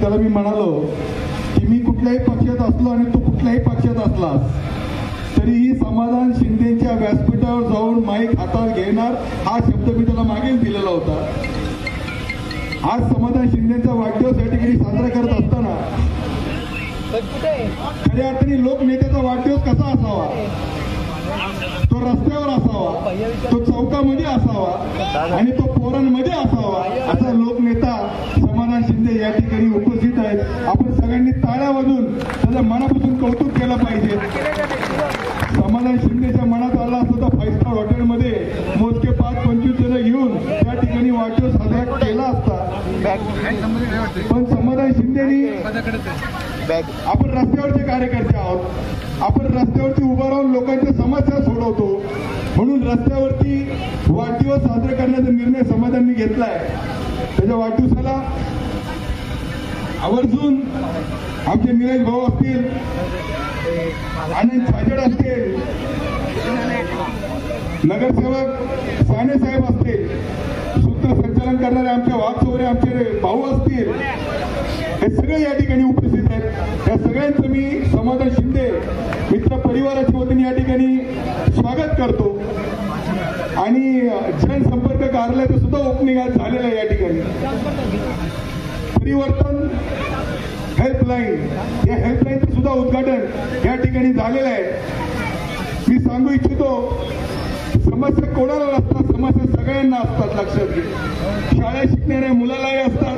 त्याला मी म्हणालो की मी कुठल्याही पक्षात असलो आणि तू कुठल्याही पक्षात असलास तरीही समाधान शिंदेच्या व्यासपीठावर जाऊन माईक हातात घेणार हा शब्द मी त्याला मागेच दिलेला होता. आज समाधान शिंदेचा वाढदिवस या ठिकाणी साजरा करत असताना खऱ्या अर्थाने लोकनेत्याचा वाढदिवस कसा असावा, तो रस्त्यावर असावा, तो चौकामध्ये असावा आणि तो पोरांमध्ये असावा असा लोकनेता समाधान शिंदे या ठिकाणी उपस्थित आहेत. आपण सगळ्यांनी टाळ्या वाजून त्याचं मनापासून कौतुक केलं पाहिजे. समाधान शिंदेच्या मनात आला असतं तर 5 स्टार हॉटेलमध्ये मोजके 5-25 जण घेऊन त्या ठिकाणी वाढदिवस साजरा केला असता. पण समाधान शिंदेनी आपण रस्त्यावरचे कार्यकर्ते आहोत, आपण रस्त्यावरती उभं राहून लोकांच्या समस्या सोडवतो म्हणून रस्त्यावरती वाढदिवस साजरा करण्याचा निर्णय समाधाननी घेतलाय. त्याच्या वाढदिवसाला आवर्जून आमचे निलेश भाऊ असतील, आनंद छाजेड असतील, नगरसेवक साने साहेब असतील, सूत्रसंचालन करणारे आमचे वाघचौरे आमचे भाऊ असतील, हे सगळे या ठिकाणी उपस्थित आहेत. या सगळ्यांचं मी समाधान शिंदे मित्र परिवाराच्या वतीने या ठिकाणी स्वागत करतो. आणि जनसंपर्क कार्यालयाचं सुद्धा ओपनिंग आज झालेलं आहे. या ठिकाणी परिवर्तन हेल्पलाईन, या हेल्पलाईनचं सुद्धा उद्घाटन या ठिकाणी झालेलं आहे. मी सांगू इच्छितो समस्या कोणाला नसतात, समस्या सगळ्यांना असतात. लक्षात घे, शाळेत शिकणाऱ्या मुलालाही असतात,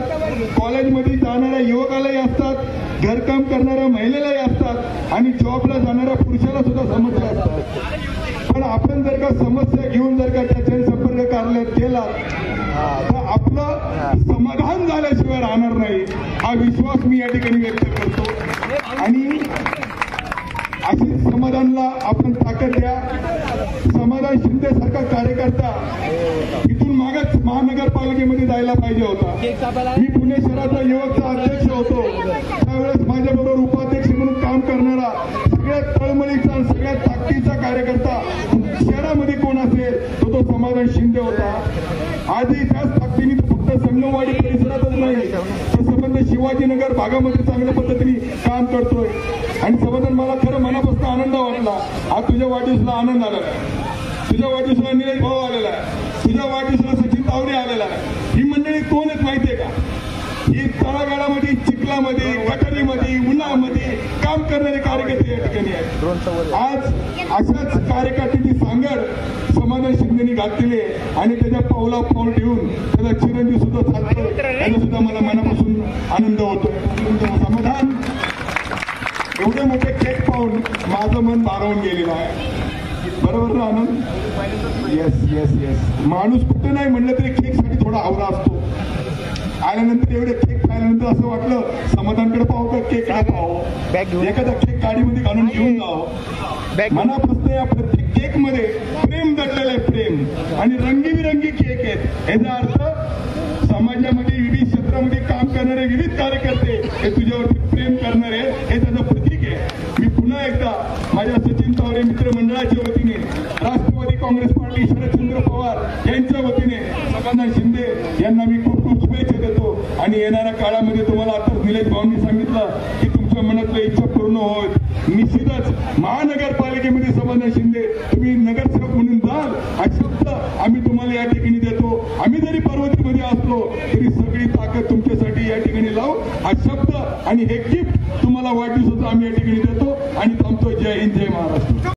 कॉलेजमध्ये जाणाऱ्या युवकालाही असतात, घरकाम करणाऱ्या महिलेलाही असतात आणि जॉबला जाणाऱ्या पुरुषाला सुद्धा समस्या असतात. पण आपण जर का समस्या घेऊन जर का त्या जनसंपर्क कार्यालयात गेला तर आपलं समाधान झाल्याशिवाय राहणार नाही हा विश्वास मी या ठिकाणी व्यक्त करतो. आणि अशीच समाधानला आपण ताकद द्या. समाधान शिंदे सारखा कार्यकर्ता इथून मागच महानगरपालिकेमध्ये जायला पाहिजे होता. मी पुणे शहराचा युवकचा अध्यक्ष होतो त्यावेळेस माझ्याबरोबर उपाध्यक्ष म्हणून काम करणारा सगळ्यात तळमळीचा आणि सगळ्यात ताकदीचा कार्यकर्ता शहरामध्ये कोण असेल तो समाधान शिंदे होता. आजही त्याच ताकदीने फक्त संगमवाडी परिसरातच नाही तर संबंध शिवाजीनगर भागामध्ये चांगल्या पद्धतीने काम करतोय. आणि समाधान मला खरं मनापासून आनंद वाटला. आज तुझ्या वाढदिवसाला आनंद आला, तुझ्या वाढदिवसाला निलेश भाऊ आलेला आहे, तुझ्या वाढदिवसाला सचिन तावडे आलेला आहे. ही मंडळी कोण आहेत माहितीये का? ही तळागाळामध्ये, चिखलामध्ये, गटारीमध्ये, उन्हामध्ये काम करणारे कार्यकर्ते या ठिकाणी आहेत. आज अशाच कार्यकर्त्यांची सांगड समाधान शिंदेनी घातलेली आहे आणि त्याच्या पावला पाऊल ठेवून त्याचा चिरंजीव सुद्धा चालतोय. त्याचा सुद्धा मला मनापासून आनंद होतोय. समाधान एवढे मोठे केक पाहून माझं मन भारावून गेलेलं आहे. बरोबर ना आनंद? Yes yes yes. माणूस कुठे नाही म्हणलं तरी केकसाठी थोडा आवरा असतो. आल्यानंतर एवढे केक खायल्यानंतर असं वाटलं समाधानकडे पाहू का केक काय पाहावं, एखादा केक गाडीमध्ये घालून घेऊन जावं. मनापासून या प्रत्येक केक मध्ये प्रेम दडलेलं आहे, प्रेम. आणि रंगीबिरंगी केक आहेत. याचा अर्थ समाजामध्ये विविध क्षेत्रामध्ये काम करणारे विविध कार्यकर्ते हे तुझ्यावरती प्रेम करणारे हे त्याचं प्रतीक आहे. मी पुन्हा एकदा माझ्या सचिन तावडे मित्रमंडळाच्या वतीने, राष्ट्रवादी काँग्रेस पार्टी शरदचंद्र पवार यांच्या वतीने समाधान शिंदे यांना मी खूप खूप शुभेच्छा देतो. आणि येणाऱ्या काळामध्ये तुम्हाला आता निलेश भाऊंनी सांगितलं की तुमच्या मनातल्या इच्छा पूर्ण होत. निश्चितच महानगरपालिकेमध्ये समाधान शिंदे तुम्ही नगरसेवक म्हणून जाल हा शब्द आम्ही तुम्हाला या ठिकाणी देतो. आम्ही जरी पर्वतीमध्ये असलो तरी सगळी ताकद तुमच्यासाठी या ठिकाणी लावू हा शब्द आणि हे गिफ्ट तुम्हाला वाढदिवसाचं आम्ही या ठिकाणी देतो. आणि थांबतो. जय हिंद, जय महाराष्ट्र.